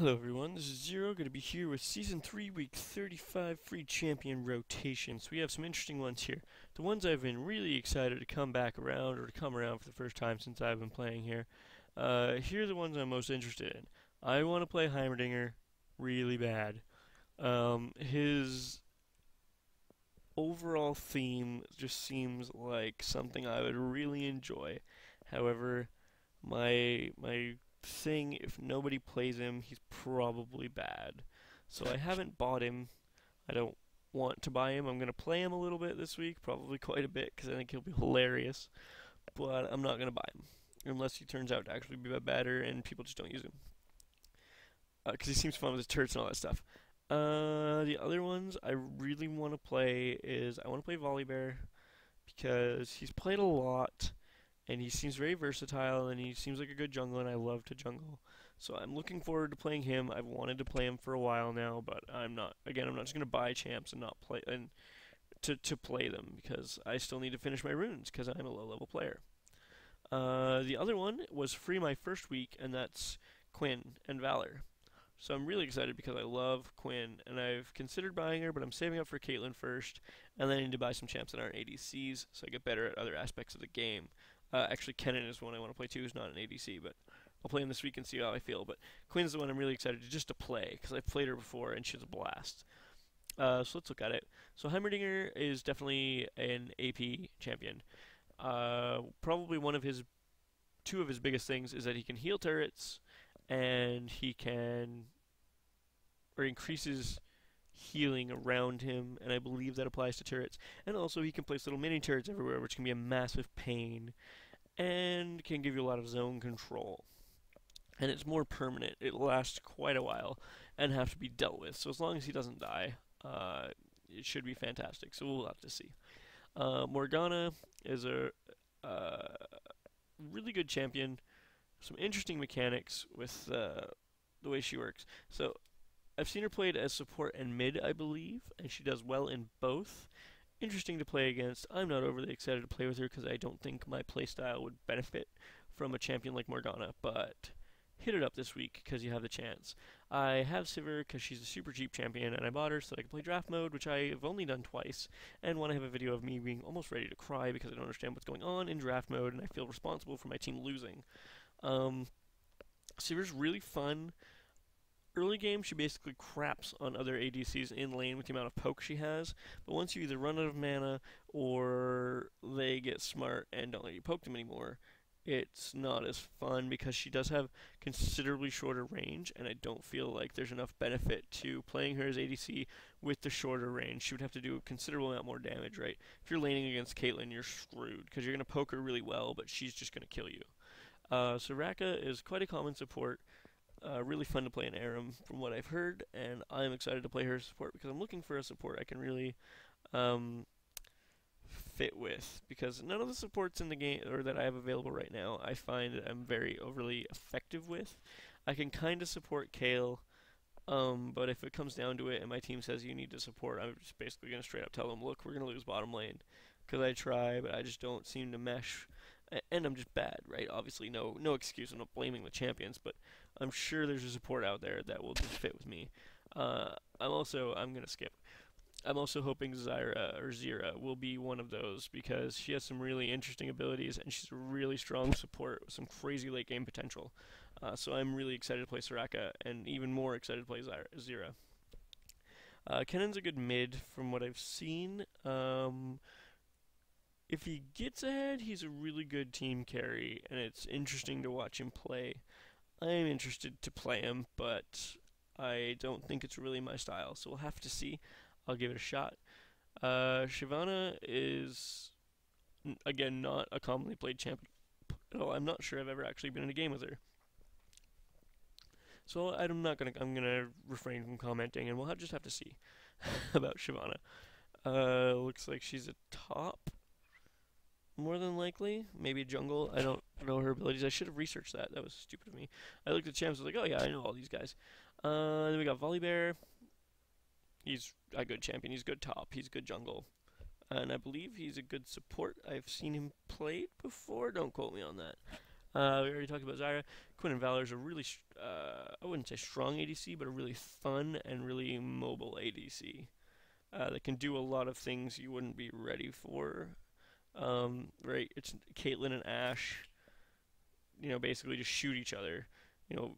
Hello everyone, this is Zero, going to be here with Season 3, Week 35 Free Champion Rotations. We have some interesting ones here. The ones I've been really excited to come back around, or to come around for the first time since I've been playing here. Here are the ones I'm most interested in. I want to play Heimerdinger really bad. His overall theme just seems like something I would really enjoy. However, my thing, if nobody plays him, he's probably bad. So I haven't bought him. I don't want to buy him. I'm gonna play him a little bit this week, probably quite a bit, because I think he'll be hilarious. But I'm not gonna buy him unless he turns out to actually be better and people just don't use him. Because he seems fun with his turrets and all that stuff. The other ones I really want to play is I want to play Volibear because he's played a lot and he seems very versatile and he seems like a good jungler and I love to jungle. So I'm looking forward to playing him. I've wanted to play him for a while now, but I'm not. Again, I'm not just gonna buy champs and not play and to play them because I still need to finish my runes because I'm a low level player. The other one was free my first week, and that's Quinn and Valor. So I'm really excited because I love Quinn, and I've considered buying her, but I'm saving up for Caitlyn first, and then I need to buy some champs that aren't ADCs, so I get better at other aspects of the game. Actually, Kennen is one I want to play too, who's not an ADC, but I'll play him this week and see how I feel. But Quinn's the one I'm really excited to just to play, because I've played her before, and she's a blast. So let's look at it. So Heimerdinger is definitely an AP champion. Probably two of his biggest things is that he can heal turrets, and he can or increases healing around him, and I believe that applies to turrets. And also, he can place little mini turrets everywhere, which can be a massive pain, and can give you a lot of zone control. And it's more permanent; it lasts quite a while, and have to be dealt with. So as long as he doesn't die, it should be fantastic. So we'll have to see. Morgana is a uh, really good champion. Some interesting mechanics with the way she works. So I've seen her played as support and mid, I believe, and she does well in both. Interesting to play against. I'm not overly excited to play with her because I don't think my playstyle would benefit from a champion like Morgana, but hit it up this week because you have the chance. I have Sivir because she's a super cheap champion, and I bought her so that I can play draft mode, which I have only done twice, and want to have a video of me being almost ready to cry because I don't understand what's going on in draft mode, and I feel responsible for my team losing. Um, Sivir's really fun. Early game, she basically craps on other ADCs in lane with the amount of poke she has, but once you either run out of mana or they get smart and don't let you poke them anymore, it's not as fun because she does have considerably shorter range, and I don't feel like there's enough benefit to playing her as ADC with the shorter range. She would have to do a considerable amount more damage, right? If you're laning against Caitlyn, you're screwed because you're going to poke her really well, but she's just going to kill you. Soraka is quite a common support. Really fun to play in Aram from what I've heard, and I'm excited to play her support because I'm looking for a support I can really um, fit with. Because none of the supports in the game or that I have available right now, I find that I'm very overly effective with. I can kind of support Kale, but if it comes down to it and my team says you need to support, I'm just basically going to straight up tell them, look, we're going to lose bottom lane. Because I try, but I just don't seem to mesh. And I'm just bad, right? Obviously, no excuse. I'm not blaming the champions, but I'm sure there's a support out there that will just fit with me. I'm gonna skip. I'm also hoping Zyra will be one of those because she has some really interesting abilities and she's a really strong support with some crazy late game potential. So I'm really excited to play Soraka and even more excited to play Zyra. Kennen's a good mid from what I've seen. If he gets ahead, he's a really good team carry, and it's interesting to watch him play. I'm interested to play him, but I don't think it's really my style, so we'll have to see. I'll give it a shot. Shyvana is, again, not a commonly played champion at all. I'm not sure I've ever actually been in a game with her. So I'm gonna refrain from commenting, and we'll just have to see about Shyvana. Looks like she's a top more than likely. Maybe jungle. I don't know her abilities. I should have researched that. That was stupid of me. I looked at champs. I was like, oh yeah, I know all these guys. Then we got Volibear. He's a good champion. He's good top. He's good jungle. And I believe he's a good support. I've seen him played before. Don't quote me on that. We already talked about Zyra. Quinn and Valor is a really, I wouldn't say strong ADC, but a really fun and really mobile ADC that can do a lot of things you wouldn't be ready for. Right, it's Caitlyn and Ashe, basically just shoot each other. You know,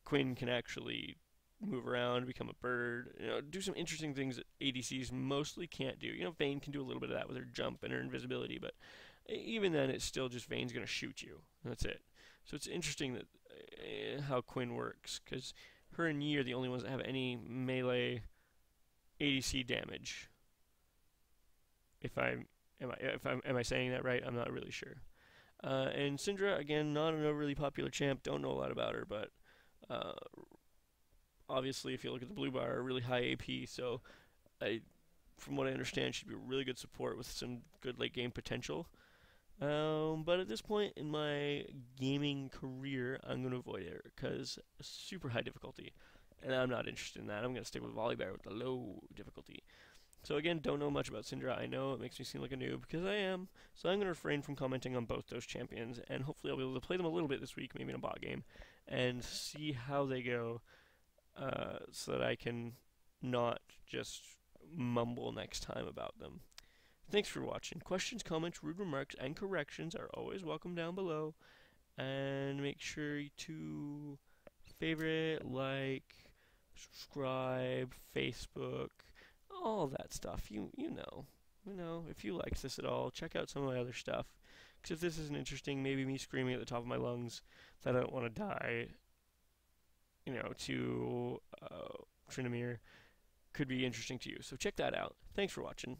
Quinn can actually move around, become a bird, do some interesting things that ADCs mostly can't do. Vayne can do a little bit of that with her jump and her invisibility, but even then, it's still just Vayne's gonna shoot you. That's it. So it's interesting that how Quinn works, because her and Yi are the only ones that have any melee ADC damage. Am I saying that right? I'm not really sure. And Syndra, again, not a really popular champ. Don't know a lot about her, but uh, obviously, if you look at the blue bar, really high AP. So, from what I understand, she'd be really good support with some good late game potential. But at this point in my gaming career, I'm going to avoid her because super high difficulty, and I'm not interested in that. I'm going to stick with Volibear with the low difficulty. So again, don't know much about Syndra. I know it makes me seem like a noob because I am. So I'm going to refrain from commenting on both those champions, and hopefully I'll be able to play them a little bit this week, maybe in a bot game, and see how they go, so that I can not just mumble next time about them. Thanks for watching. Questions, comments, rude remarks, and corrections are always welcome down below. And make sure to favorite, like, subscribe, Facebook, all that stuff. If you liked this at all, check out some of my other stuff. Because if this isn't interesting, maybe me screaming at the top of my lungs that I don't want to die, to Trinamir could be interesting to you. So check that out. Thanks for watching,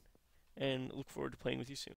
and look forward to playing with you soon.